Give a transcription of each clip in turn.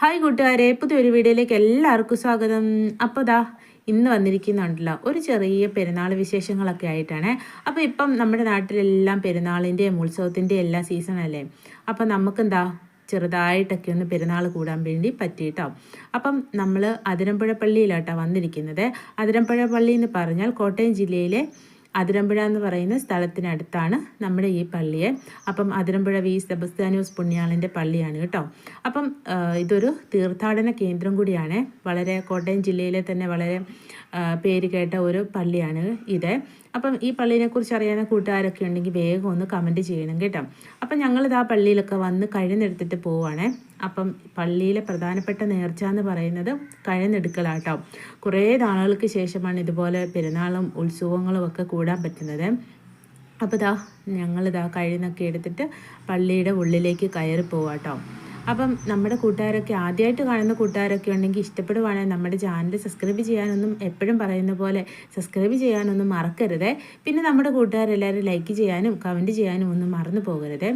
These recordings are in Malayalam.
ഹായ് കൂട്ടുകാരെ, പുതിയൊരു വീഡിയോയിലേക്ക് എല്ലാവർക്കും സ്വാഗതം. അപ്പോൾ ഇന്ന് വന്നിരിക്കുന്നുണ്ടല്ലോ ഒരു ചെറിയ പെരുന്നാൾ വിശേഷങ്ങളൊക്കെ ആയിട്ടാണ്. അപ്പോൾ ഇപ്പം നമ്മുടെ നാട്ടിലെല്ലാം പെരുന്നാളിൻ്റെയും ഉത്സവത്തിൻ്റെയും എല്ലാ സീസണല്ലേ. അപ്പം നമുക്കെന്താ ചെറുതായിട്ടൊക്കെ ഒന്ന് പെരുന്നാൾ കൂടാൻ വേണ്ടി പറ്റിയിട്ടോ. അപ്പം നമ്മൾ അതിരമ്പുഴ പള്ളിയിലാട്ടോ വന്നിരിക്കുന്നത്. അതിരമ്പുഴ പള്ളി എന്ന് പറഞ്ഞാൽ കോട്ടയം ജില്ലയിലെ അതിരമ്പുഴ എന്ന് പറയുന്ന സ്ഥലത്തിനടുത്താണ് നമ്മുടെ ഈ പള്ളിയെ. അപ്പം അതിരമ്പുഴ വി സെബസ്ത്യാനോസ് പുണ്യാളൻ്റെ പള്ളിയാണ് കേട്ടോ. അപ്പം ഇതൊരു തീർത്ഥാടന കേന്ദ്രം കൂടിയാണ്. വളരെ കോട്ടയം ജില്ലയിലെ തന്നെ വളരെ പേര് കേട്ട ഒരു പള്ളിയാണ് ഇത്. അപ്പം ഈ പള്ളിയെക്കുറിച്ച് അറിയാവുന്ന കൂട്ടുകാരൊക്കെ ഉണ്ടെങ്കിൽ വേഗം ഒന്ന് കമൻറ്റ് ചെയ്യണം കേട്ടോ. അപ്പം ഞങ്ങളിത് ആ പള്ളിയിലൊക്കെ വന്ന് കഴുന്നെടുത്തിട്ട് പോവുകയാണേ. അപ്പം പള്ളിയിലെ പ്രധാനപ്പെട്ട നേർച്ച എന്ന് പറയുന്നത് കഴുന്നെടുക്കലാട്ടോ. കുറേ നാളുകൾക്ക് ശേഷമാണ് ഇതുപോലെ പെരുന്നാളും ഉത്സവങ്ങളും ഒക്കെ കൂടാൻ പറ്റുന്നത്. അപ്പോൾ ഞങ്ങളിതാ കഴുന്നൊക്കെ എടുത്തിട്ട് പള്ളിയുടെ ഉള്ളിലേക്ക് കയറി പോവാട്ടോ. അപ്പം നമ്മുടെ കൂട്ടുകാരൊക്കെ ആദ്യമായിട്ട് കാണുന്ന കൂട്ടുകാരൊക്കെ ഉണ്ടെങ്കിൽ ഇഷ്ടപ്പെടുവാണെങ്കിൽ നമ്മുടെ ചാനൽ സബ്സ്ക്രൈബ് ചെയ്യാനൊന്നും എപ്പോഴും പറയുന്ന പോലെ സബ്സ്ക്രൈബ് ചെയ്യാനൊന്നും മറക്കരുത്. പിന്നെ നമ്മുടെ കൂട്ടുകാരെല്ലാവരും ലൈക്ക് ചെയ്യാനും കമൻറ്റ് ചെയ്യാനും ഒന്നും മറന്നു പോകരുത്.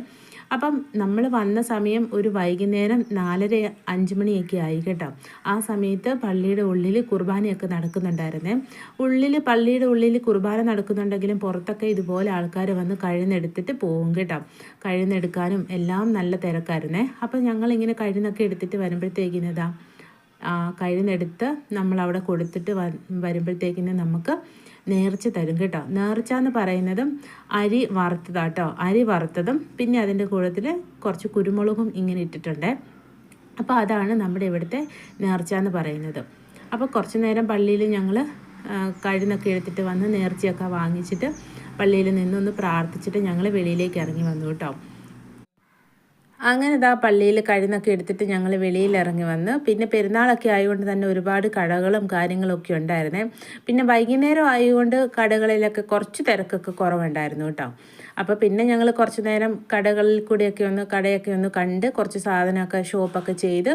അപ്പം നമ്മൾ വന്ന സമയം ഒരു വൈകുന്നേരം 4:30-5 മണിയൊക്കെ ആയി കേട്ടോ. ആ സമയത്ത് പള്ളിയുടെ ഉള്ളിൽ കുർബാനയൊക്കെ നടക്കുന്നുണ്ടായിരുന്നേ. പള്ളിയുടെ ഉള്ളിൽ കുർബാന നടക്കുന്നുണ്ടെങ്കിലും പുറത്തൊക്കെ ഇതുപോലെ ആൾക്കാർ വന്ന് കഴുന്നെടുത്തിട്ട് പോകും കേട്ടോ. കഴുന്നെടുക്കാനും എല്ലാം നല്ല തിരക്കായിരുന്നേ. അപ്പം ഞങ്ങളിങ്ങനെ കഴുന്നൊക്കെ എടുത്തിട്ട് വരുമ്പോഴത്തേക്കിനതാ കഴുന്നെടുത്ത് നമ്മളവിടെ കൊടുത്തിട്ട് വരുമ്പോഴത്തേക്കിന് നമുക്ക് നേർച്ച തരും കേട്ടോ. നേർച്ച എന്ന് പറയുന്നതും അരി വറുത്തതാട്ടോ. അരി വറുത്തതും പിന്നെ അതിൻ്റെ കൂട്ടത്തിൽ കുറച്ച് കുരുമുളകും ഇങ്ങനെ ഇട്ടിട്ടുണ്ട്. അപ്പോൾ അതാണ് നമ്മുടെ ഇവിടുത്തെ നേർച്ച എന്ന് പറയുന്നത്. അപ്പോൾ കുറച്ച് നേരം പള്ളിയിൽ ഞങ്ങൾ കഴുന്നൊക്കെ എടുത്തിട്ട് വന്ന് നേർച്ചയൊക്കെ വാങ്ങിച്ചിട്ട് പള്ളിയിൽ നിന്നൊന്ന് പ്രാർത്ഥിച്ചിട്ട് ഞങ്ങൾ വെളിയിലേക്ക് ഇറങ്ങി വന്നു കേട്ടോ. അങ്ങനെ പള്ളിയിൽ കഴുന്നൊക്കെ എടുത്തിട്ട് ഞങ്ങൾ വെളിയിൽ ഇറങ്ങി വന്ന് പിന്നെ പെരുന്നാളൊക്കെ ആയതുകൊണ്ട് തന്നെ ഒരുപാട് കടകളും കാര്യങ്ങളൊക്കെ ഉണ്ടായിരുന്നേ. പിന്നെ വൈകുന്നേരം ആയതുകൊണ്ട് കടകളിലൊക്കെ കുറച്ച് തിരക്കൊക്കെ കുറവുണ്ടായിരുന്നു കേട്ടോ. അപ്പോൾ പിന്നെ ഞങ്ങൾ കുറച്ച് നേരം കടകളിൽ കൂടെയൊക്കെ കടയൊക്കെ ഒന്ന് കണ്ട് കുറച്ച് സാധനമൊക്കെ ഷോപ്പൊക്കെ ചെയ്ത്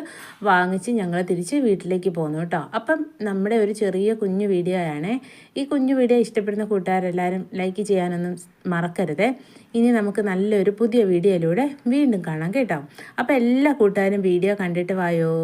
വാങ്ങിച്ച് ഞങ്ങൾ തിരിച്ച് വീട്ടിലേക്ക് പോന്നു കേട്ടോ. അപ്പം നമ്മുടെ ഒരു ചെറിയ കുഞ്ഞു വീഡിയോ ആണ്. ഈ കുഞ്ഞു വീഡിയോ ഇഷ്ടപ്പെടുന്ന കൂട്ടുകാരെല്ലാവരും ലൈക്ക് ചെയ്യാനൊന്നും മറക്കരുത്. ഇനി നമുക്ക് നല്ലൊരു പുതിയ വീഡിയോയിലൂടെ വീണ്ടും കാണാം കേട്ടോ. അപ്പോൾ എല്ലാ കൂട്ടുകാരും വീഡിയോ കണ്ടിട്ട് വായോ.